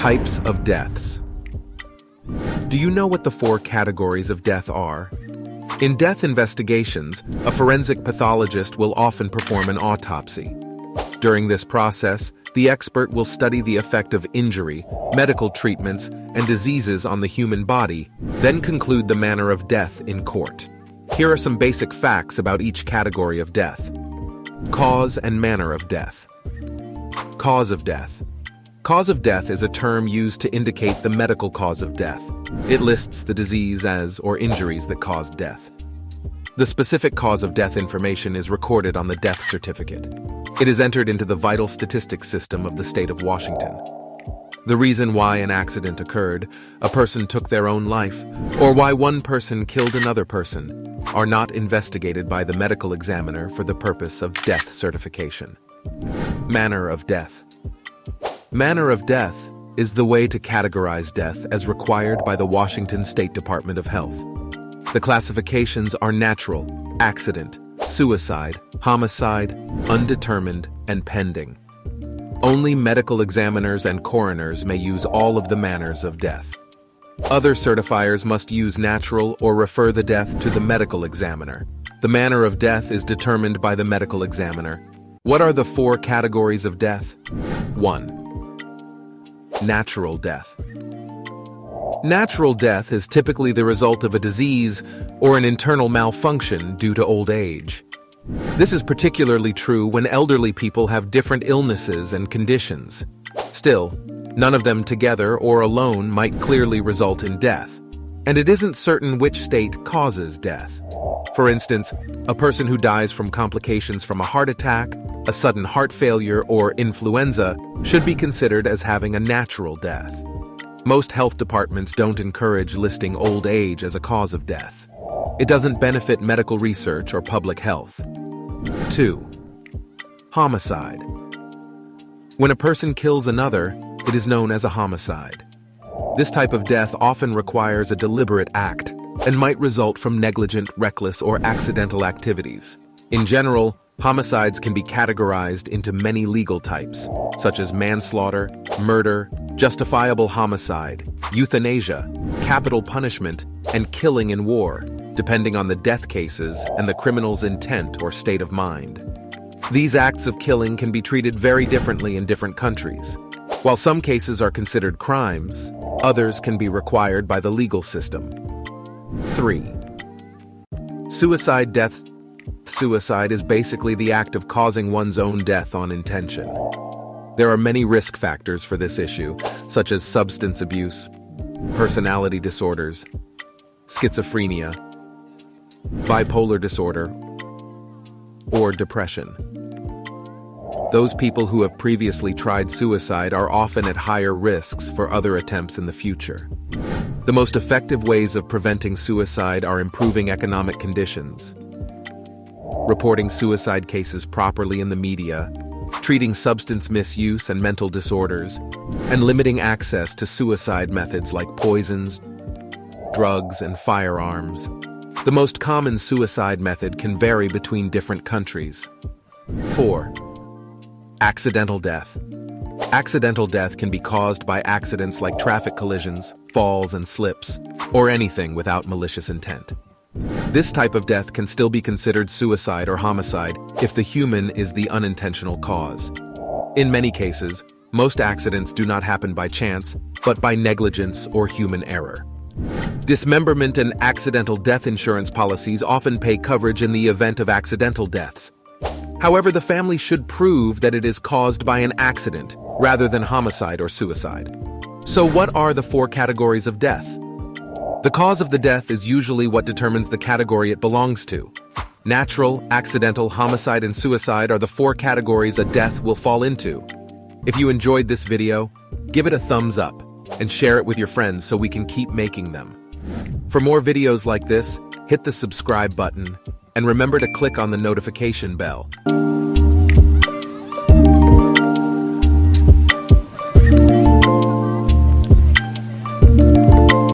Types of deaths. Do you know what the 4 categories of death are? In death investigations, a forensic pathologist will often perform an autopsy. During this process, the expert will study the effect of injury, medical treatments, and diseases on the human body, then conclude the manner of death in court. Here are some basic facts about each category of death. Cause and manner of death. Cause of death. Cause of death is a term used to indicate the medical cause of death. It lists the disease as or injuries that caused death. The specific cause of death information is recorded on the death certificate. It is entered into the vital statistics system of the state of Washington. The reason why an accident occurred, a person took their own life, or why one person killed another person are not investigated by the medical examiner for the purpose of death certification. Manner of death. Manner of death is the way to categorize death as required by the Washington State Department of Health. The classifications are natural, accident, suicide, homicide, undetermined, and pending. Only medical examiners and coroners may use all of the manners of death. Other certifiers must use natural or refer the death to the medical examiner. The manner of death is determined by the medical examiner. What are the 4 categories of death? 1. Natural death. Natural death is typically the result of a disease or an internal malfunction due to old age. This is particularly true when elderly people have different illnesses and conditions. Still, none of them together or alone might clearly result in death, and it isn't certain which state causes death. For instance, a person who dies from complications from a heart attack, a sudden heart failure, or influenza should be considered as having a natural death. Most health departments don't encourage listing old age as a cause of death. It doesn't benefit medical research or public health. 2. Homicide. When a person kills another, it is known as a homicide. This type of death often requires a deliberate act and might result from negligent, reckless, or accidental activities. In general, homicides can be categorized into many legal types, such as manslaughter, murder, justifiable homicide, euthanasia, capital punishment, and killing in war, depending on the death cases and the criminal's intent or state of mind. These acts of killing can be treated very differently in different countries. While some cases are considered crimes, others can be required by the legal system. 3. Suicide death. Suicide is basically the act of causing one's own death on intention. There are many risk factors for this issue, such as substance abuse, personality disorders, schizophrenia, bipolar disorder, or depression. Those people who have previously tried suicide are often at higher risks for other attempts in the future. The most effective ways of preventing suicide are improving economic conditions, reporting suicide cases properly in the media, treating substance misuse and mental disorders, and limiting access to suicide methods like poisons, drugs, and firearms. The most common suicide method can vary between different countries. 4. Accidental death. Accidental death can be caused by accidents like traffic collisions, falls and slips, or anything without malicious intent. This type of death can still be considered suicide or homicide if the human is the unintentional cause. In many cases, most accidents do not happen by chance, but by negligence or human error. Dismemberment and accidental death insurance policies often pay coverage in the event of accidental deaths. However, the family should prove that it is caused by an accident rather than homicide or suicide. So what are the 4 categories of death? The cause of the death is usually what determines the category it belongs to. Natural, accidental, homicide, and suicide are the 4 categories a death will fall into. If you enjoyed this video, give it a thumbs up and share it with your friends so we can keep making them. For more videos like this, hit the subscribe button and remember to click on the notification bell.